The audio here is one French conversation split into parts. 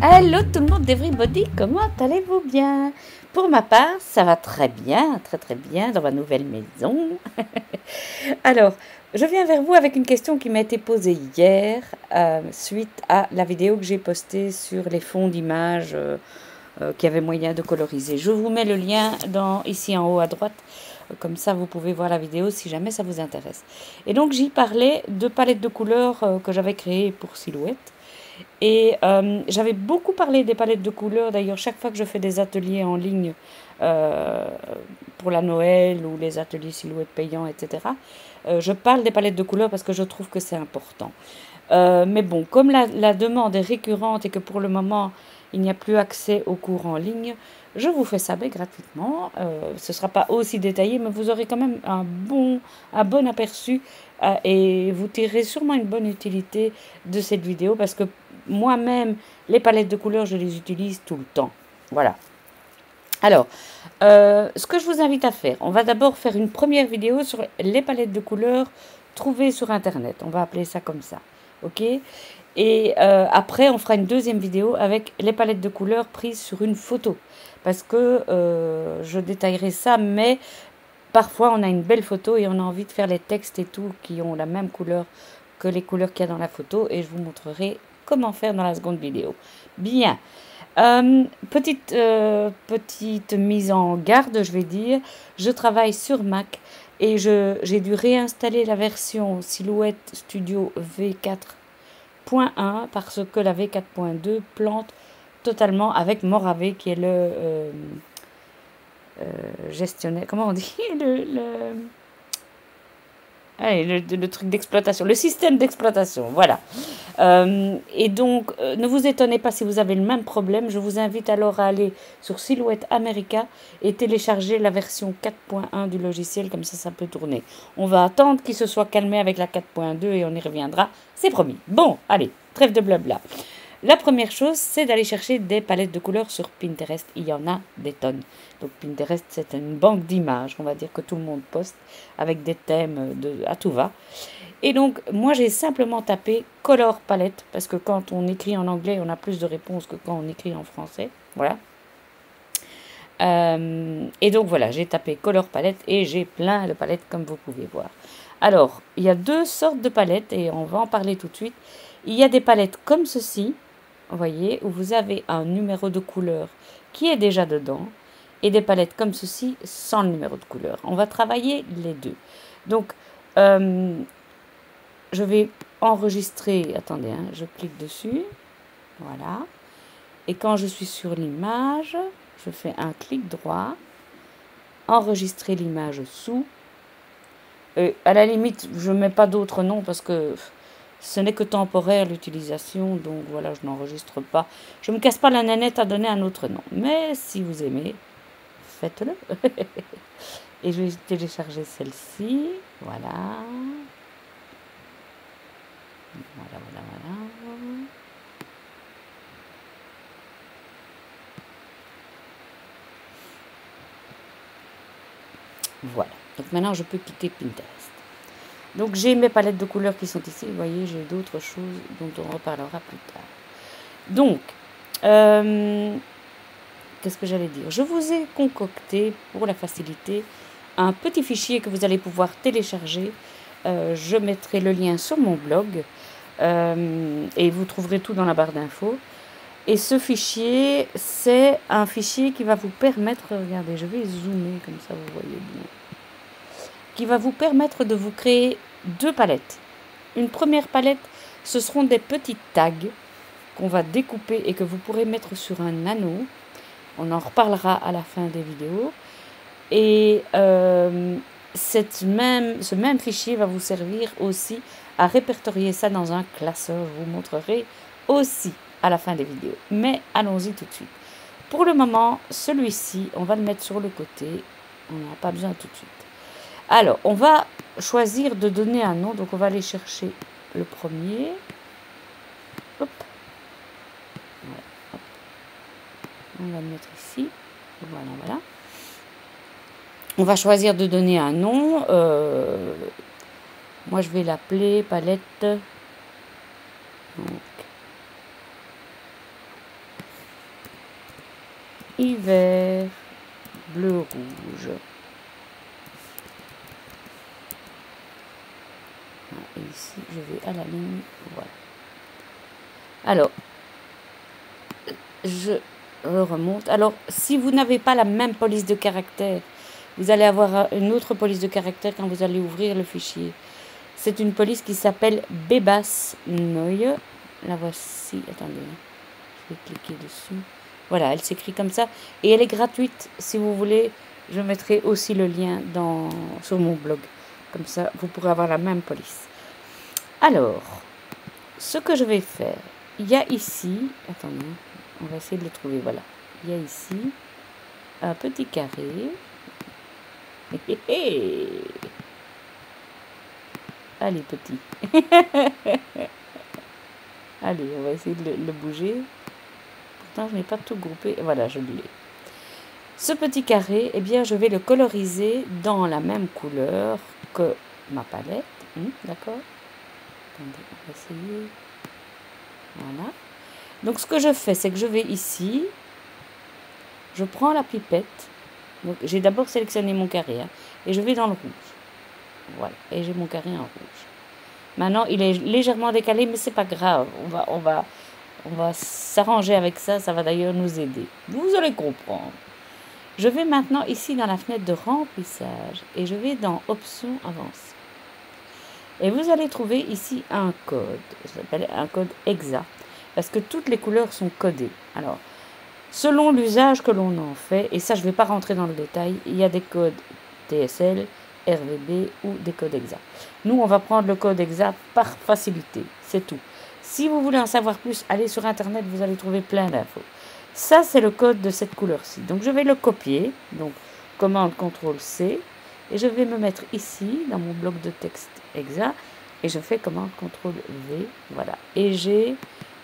Hello tout le monde, everybody, comment allez-vous bien? Pour ma part, ça va très bien, très bien dans ma nouvelle maison. Alors, je viens vers vous avec une question qui m'a été posée hier suite à la vidéo que j'ai postée sur les fonds d'images qui avaient moyen de coloriser. Je vous mets le lien ici en haut à droite, comme ça vous pouvez voir la vidéo si jamais ça vous intéresse. Et donc j'y parlais de palettes de couleurs que j'avais créées pour Silhouette. Et j'avais beaucoup parlé des palettes de couleurs. D'ailleurs, chaque fois que je fais des ateliers en ligne pour la Noël ou les ateliers silhouettes payants, etc., je parle des palettes de couleurs parce que je trouve que c'est important. Mais bon, comme la demande est récurrente et que pour le moment, il n'y a plus accès aux cours en ligne, je vous fais ça gratuitement. Ce ne sera pas aussi détaillé, mais vous aurez quand même un bon aperçu et vous tirerez sûrement une bonne utilité de cette vidéo parce que moi-même, les palettes de couleurs, je les utilise tout le temps. Voilà. Alors, ce que je vous invite à faire, on va d'abord faire une première vidéo sur les palettes de couleurs trouvées sur Internet. On va appeler ça comme ça. OK? Et après, on fera une deuxième vidéo avec les palettes de couleurs prises sur une photo. Parce que je détaillerai ça, mais parfois on a une belle photo et on a envie de faire les textes et tout qui ont la même couleur que les couleurs qu'il y a dans la photo. Et je vous montrerai comment faire dans la seconde vidéo. Bien. Petite mise en garde, je vais dire. Je travaille sur Mac et j'ai dû réinstaller la version Silhouette Studio V4.1 parce que la V4.2 plante totalement avec Morave qui est le gestionnaire. Comment on dit le truc d'exploitation, le système d'exploitation, voilà. Et donc, ne vous étonnez pas si vous avez le même problème. Je vous invite alors à aller sur Silhouette America et télécharger la version 4.1 du logiciel, comme ça peut tourner. On va attendre qu'il se soit calmé avec la 4.2 et on y reviendra, c'est promis. Bon, allez, trêve de blabla. La première chose, c'est d'aller chercher des palettes de couleurs sur Pinterest. Il y en a des tonnes. Donc Pinterest, c'est une banque d'images, on va dire que tout le monde poste, avec des thèmes à tout va. Et donc, moi, j'ai simplement tapé Color Palette, parce que quand on écrit en anglais, on a plus de réponses que quand on écrit en français. Voilà. Et donc, voilà, j'ai tapé Color Palette et j'ai plein de palettes, comme vous pouvez voir. Alors, il y a deux sortes de palettes, et on va en parler tout de suite. Il y a des palettes comme ceci, vous voyez, où vous avez un numéro de couleur qui est déjà dedans, et des palettes comme ceci sans le numéro de couleur. On va travailler les deux. Donc, je vais enregistrer, attendez, je clique dessus, voilà. Et quand je suis sur l'image, je fais un clic droit, enregistrer l'image sous. À la limite, je ne mets pas d'autres noms parce que ce n'est que temporaire l'utilisation, donc voilà, je n'enregistre pas. Je ne me casse pas la nénette à donner un autre nom. Mais si vous aimez, faites-le. Et je vais télécharger celle-ci. Voilà. Voilà. Voilà. Donc maintenant, je peux quitter Pinterest. Donc j'ai mes palettes de couleurs qui sont ici. Vous voyez, j'ai d'autres choses dont on reparlera plus tard. Donc, qu'est-ce que j'allais dire? Je vous ai concocté, pour la facilité, un petit fichier que vous allez pouvoir télécharger. Je mettrai le lien sur mon blog et vous trouverez tout dans la barre d'infos. Et ce fichier, c'est un fichier qui va vous permettre, regardez, je vais zoomer comme ça vous voyez bien, qui va vous permettre de vous créer deux palettes. Une première palette, ce seront des petits tags qu'on va découper et que vous pourrez mettre sur un anneau. On en reparlera à la fin des vidéos. Et ce même fichier va vous servir aussi à répertorier ça dans un classeur. Je vous montrerai aussi à la fin des vidéos. Mais allons-y tout de suite. Pour le moment, celui-ci, on va le mettre sur le côté. On n'a pas besoin tout de suite. Alors, on va choisir de donner un nom. Donc, on va aller chercher le premier. Hop. Voilà, hop. On va le mettre ici. Voilà. On va choisir de donner un nom. Moi, je vais l'appeler palette. Donc, hiver, bleu, rouge. Et ici, je vais à la ligne, voilà. Alors, je remonte. Alors, si vous n'avez pas la même police de caractère, vous allez avoir une autre police de caractère quand vous allez ouvrir le fichier. C'est une police qui s'appelle Bebas Neue. La voici. Attendez, je vais cliquer dessus. Voilà, elle s'écrit comme ça. Et elle est gratuite. Si vous voulez, je mettrai aussi le lien sur mon blog. Comme ça, vous pourrez avoir la même police. Alors, ce que je vais faire, il y a ici... Attendez, on va essayer de le trouver. Voilà. Il y a ici un petit carré. Allez, petit. Allez, on va essayer de le bouger. Pourtant, je n'ai pas tout groupé. Voilà, je l'ai. Ce petit carré, eh bien, je vais le coloriser dans la même couleur que ma palette. D'accord? Attendez, on va essayer. Voilà. Donc, ce que je fais, c'est que je vais ici. Je prends la pipette. Donc, j'ai d'abord sélectionné mon carré. Et je vais dans le rouge. Voilà. Et j'ai mon carré en rouge. Maintenant, il est légèrement décalé, mais c'est pas grave. On va s'arranger avec ça. Ça va d'ailleurs nous aider. Vous allez comprendre. Je vais maintenant ici dans la fenêtre de remplissage. Et je vais dans Options avancées. Et vous allez trouver ici un code. Ça s'appelle un code EXA. Parce que toutes les couleurs sont codées. Alors, selon l'usage que l'on en fait, et ça je ne vais pas rentrer dans le détail, il y a des codes TSL, RVB ou des codes EXA. Nous, on va prendre le code EXA par facilité, c'est tout. Si vous voulez en savoir plus, allez sur Internet, vous allez trouver plein d'infos. Ça, c'est le code de cette couleur-ci. Donc, je vais le copier. Donc, commande CTRL-C. Et je vais me mettre ici, dans mon bloc de texte EXA. Et je fais commande CTRL-V. Voilà. Et j'ai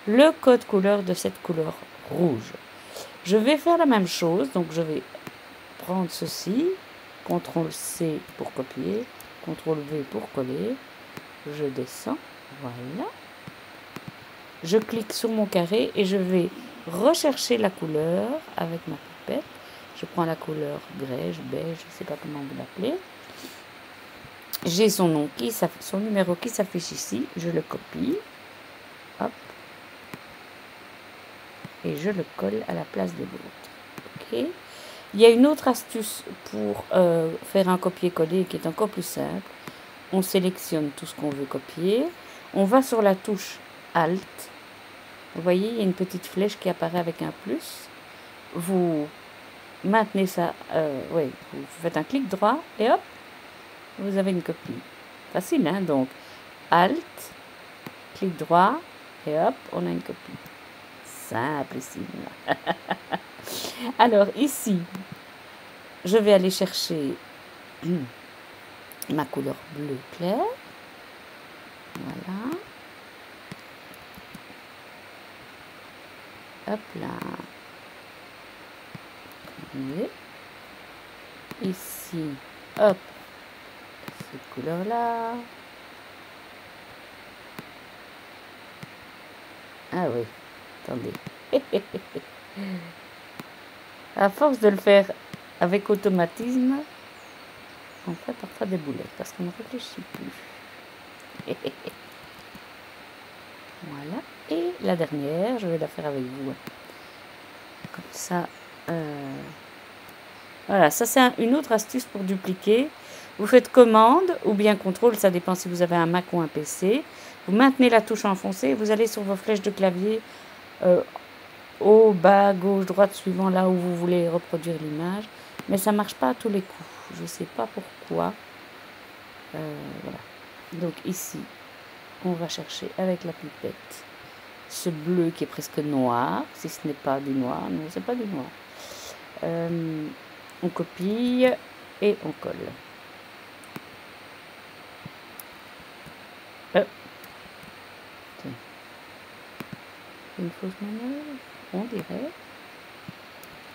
le code couleur de cette couleur rouge. Je vais faire la même chose. Donc, je vais prendre ceci. CTRL-C pour copier. CTRL-V pour coller. Je descends. Voilà. Je clique sur mon carré et je vais rechercher la couleur avec ma pipette. Je prends la couleur beige, je ne sais pas comment vous l'appelez. J'ai son nom son numéro qui s'affiche ici. Je le copie. Hop. Et je le colle à la place de l'autre. Ok. Il y a une autre astuce pour faire un copier-coller qui est encore plus simple. On sélectionne tout ce qu'on veut copier. On va sur la touche Alt. Vous voyez, il y a une petite flèche qui apparaît avec un plus. Vous maintenez ça, vous faites un clic droit et hop, vous avez une copie. Facile, hein? Donc, Alt, clic droit et hop, on a une copie. Simplissime. Alors, ici, je vais aller chercher ma couleur bleu clair. Voilà. Hop là. Ici, hop, cette couleur-là. Ah oui, attendez. À force de le faire avec automatisme, on fait parfois des boulettes parce qu'on ne réfléchit plus. Voilà. Et la dernière, je vais la faire avec vous. Comme ça. Voilà, ça c'est une autre astuce pour dupliquer. Vous faites commande ou bien contrôle, ça dépend si vous avez un Mac ou un PC. Vous maintenez la touche enfoncée et vous allez sur vos flèches de clavier haut, bas, gauche, droite, suivant là où vous voulez reproduire l'image. Mais ça ne marche pas à tous les coups. Je ne sais pas pourquoi. Voilà. Donc ici, on va chercher avec la pipette ce bleu qui est presque noir, si ce n'est pas du noir. Non, c'est pas du noir. On copie et on colle. Une fausse manœuvre, on dirait.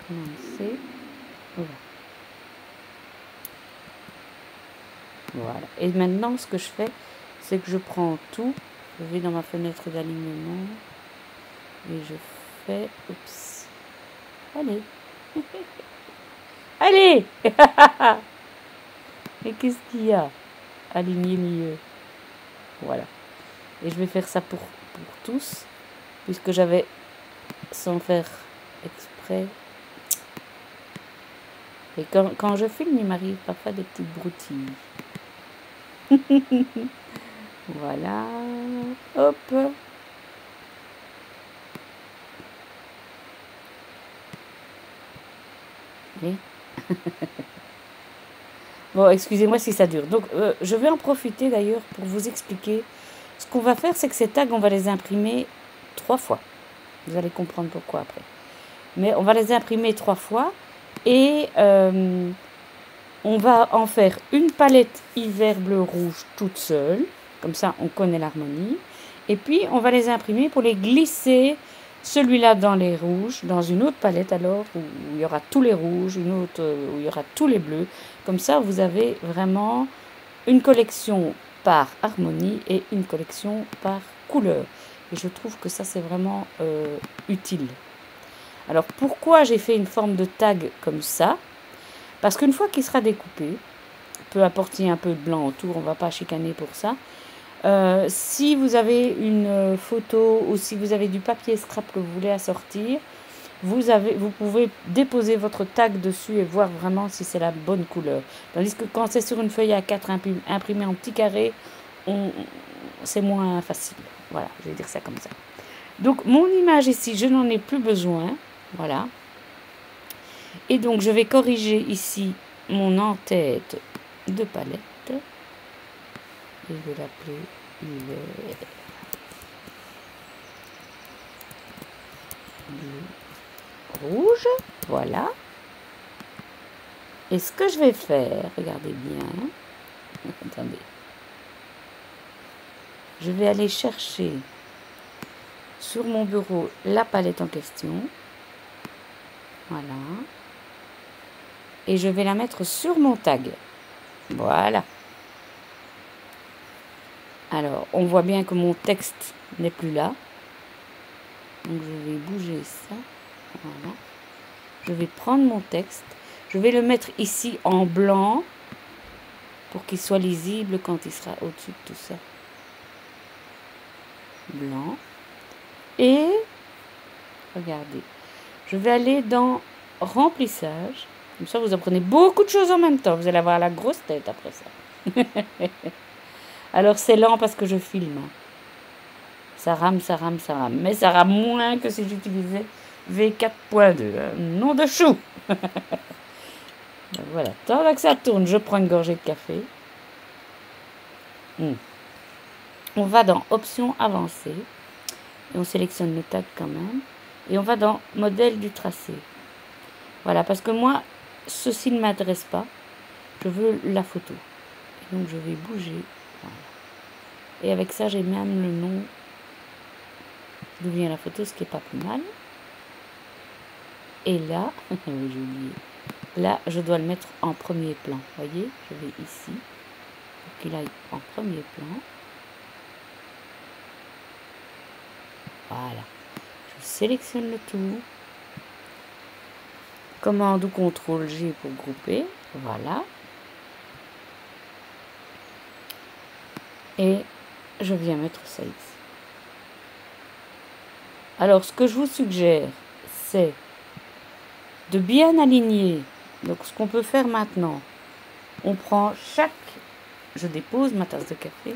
Non, c'est... Voilà. Et maintenant, ce que je fais, c'est que je prends tout. Je vais dans ma fenêtre d'alignement. Et je fais... Oups. Allez. Allez. Et qu'est-ce qu'il y a? Aligner mieux. Voilà. Et je vais faire ça pour tous, puisque j'avais, sans faire exprès. Et quand je filme, il m'arrive parfois des petites broutilles. Voilà. Hop. Oui. Bon, excusez-moi si ça dure. Donc, je vais en profiter d'ailleurs pour vous expliquer. Ce qu'on va faire, c'est que ces tags, on va les imprimer 3 fois. Vous allez comprendre pourquoi après. Mais on va les imprimer 3 fois. Et on va en faire une palette hiver bleu rouge toute seule. Comme ça, on connaît l'harmonie. Et puis, on va les imprimer pour les glisser. Celui-là dans les rouges, dans une autre palette alors, où il y aura tous les rouges, une autre où il y aura tous les bleus. Comme ça, vous avez vraiment une collection par harmonie et une collection par couleur. Et je trouve que ça, c'est vraiment utile. Alors, pourquoi j'ai fait une forme de tag comme ça? Parce qu'une fois qu'il sera découpé, peu importe s'il y a un peu de blanc autour, on ne va pas chicaner pour ça. Si vous avez une photo ou si vous avez du papier scrap que vous voulez assortir, vous pouvez déposer votre tag dessus et voir vraiment si c'est la bonne couleur. Tandis que quand c'est sur une feuille A4 imprimée en petit carré, c'est moins facile. Voilà, je vais dire ça comme ça. Donc, mon image ici, je n'en ai plus besoin. Voilà. Et donc, je vais corriger ici mon en-tête de palette. Et je vais l'appeler hiver bleu rouge. Voilà. Et ce que je vais faire, regardez bien. Attendez. Je vais aller chercher sur mon bureau la palette en question. Voilà. Et je vais la mettre sur mon tag. Voilà. Alors, on voit bien que mon texte n'est plus là. Donc, je vais bouger ça. Voilà. Je vais prendre mon texte. Je vais le mettre ici en blanc pour qu'il soit lisible quand il sera au-dessus de tout ça. Blanc. Et, regardez, je vais aller dans remplissage. Comme ça, vous apprenez beaucoup de choses en même temps. Vous allez avoir la grosse tête après ça. Alors, c'est lent parce que je filme. Ça rame, ça rame, ça rame. Mais ça rame moins que si j'utilisais V4.2. Nom de chou. Voilà. Tant que ça tourne, je prends une gorgée de café. On va dans Options avancées. Et on sélectionne le tag quand même. Et on va dans Modèle du tracé. Voilà, parce que moi, ceci ne m'intéresse pas. Je veux la photo. Et donc, je vais bouger. Voilà. Et avec ça, j'ai même le nom d'où vient la photo, ce qui n'est pas plus mal. Et là, oui, j'ai oublié. Là, je dois le mettre en premier plan. Vous voyez, je vais ici. Pour qu'il aille en premier plan. Voilà. Je sélectionne le tout. Commande ou CTRL G pour grouper. Voilà. Et je viens mettre ça ici. Alors, ce que je vous suggère, c'est de bien aligner. Donc, ce qu'on peut faire maintenant, on prend chaque... Je dépose ma tasse de café.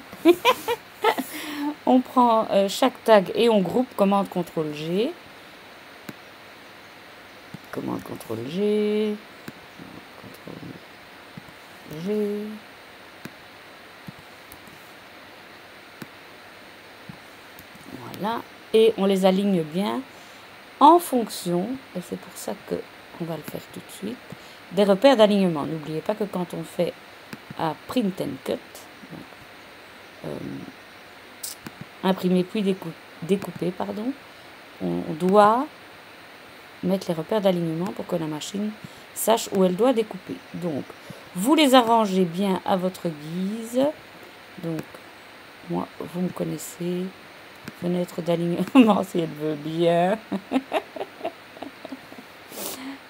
On prend chaque tag et on groupe. Commande CTRL G. Commande CTRL G. CTRL G. Voilà. Et on les aligne bien en fonction, et c'est pour ça que on va le faire tout de suite, des repères d'alignement. N'oubliez pas que quand on fait à Print and Cut, donc, imprimer puis découper, pardon, on doit mettre les repères d'alignement pour que la machine sache où elle doit découper. Donc, vous les arrangez bien à votre guise. Donc, moi, vous me connaissez. Fenêtre d'alignement, si elle veut bien.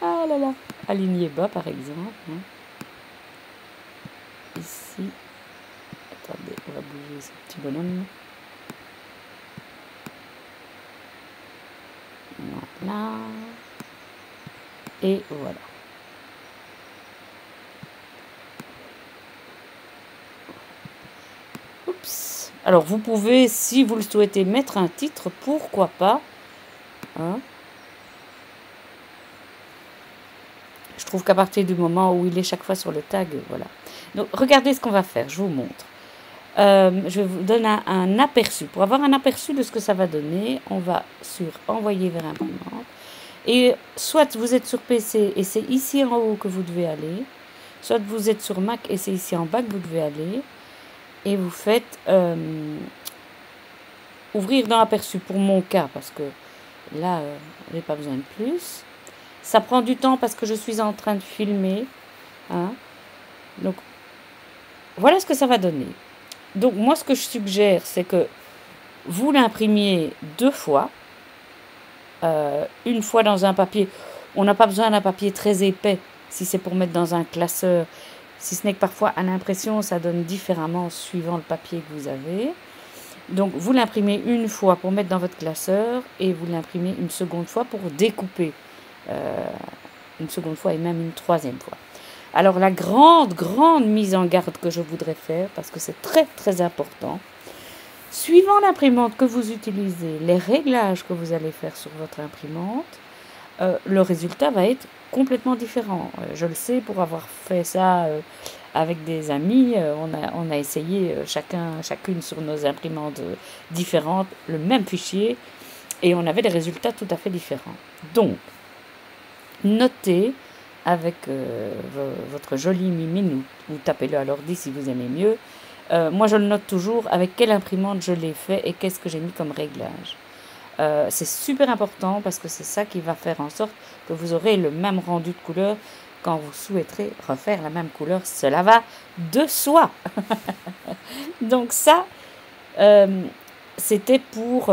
Ah là là. Aligner bas, par exemple. Hein. Ici. Attendez, on va bouger ce petit bonhomme. Voilà. Et voilà. Oups. Alors, vous pouvez, si vous le souhaitez, mettre un titre, pourquoi pas. Hein. Je trouve qu'à partir du moment où il est chaque fois sur le tag, voilà. Donc, regardez ce qu'on va faire, je vous montre. Je vous donne un aperçu. Pour avoir un aperçu de ce que ça va donner, on va sur Envoyer vers imprimante. Et soit vous êtes sur PC et c'est ici en haut que vous devez aller, soit vous êtes sur Mac et c'est ici en bas que vous devez aller. Et vous faites ouvrir dans aperçu pour mon cas, parce que là, je n'ai pas besoin de plus. Ça prend du temps parce que je suis en train de filmer. Hein. Donc, voilà ce que ça va donner. Donc, moi, ce que je suggère, c'est que vous l'imprimiez 2 fois. Une fois dans un papier. On n'a pas besoin d'un papier très épais si c'est pour mettre dans un classeur. Si ce n'est que parfois, à l'impression, ça donne différemment suivant le papier que vous avez. Donc, vous l'imprimez une fois pour mettre dans votre classeur et vous l'imprimez une seconde fois pour découper. Une seconde fois et même une troisième fois. Alors, la grande mise en garde que je voudrais faire, parce que c'est très, très important, suivant l'imprimante que vous utilisez, les réglages que vous allez faire sur votre imprimante, le résultat va être complètement différent. Je le sais pour avoir fait ça avec des amis. On a essayé chacune sur nos imprimantes différentes, le même fichier, et on avait des résultats tout à fait différents. Donc, notez avec votre jolie mimine, ou tapez-le à l'ordi si vous aimez mieux. Moi, je le note toujours avec quelle imprimante je l'ai fait et qu'est-ce que j'ai mis comme réglage. C'est super important parce que c'est ça qui va faire en sorte que vous aurez le même rendu de couleur quand vous souhaiterez refaire la même couleur. Cela va de soi. Donc ça, c'était pour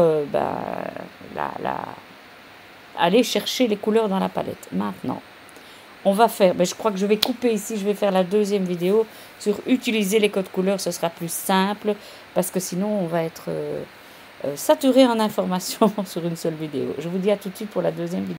aller chercher les couleurs dans la palette. Maintenant, on va faire, je crois que je vais couper ici, je vais faire la deuxième vidéo sur utiliser les codes couleurs, ce sera plus simple parce que sinon on va être saturé en informations sur une seule vidéo. Je vous dis à tout de suite pour la deuxième vidéo.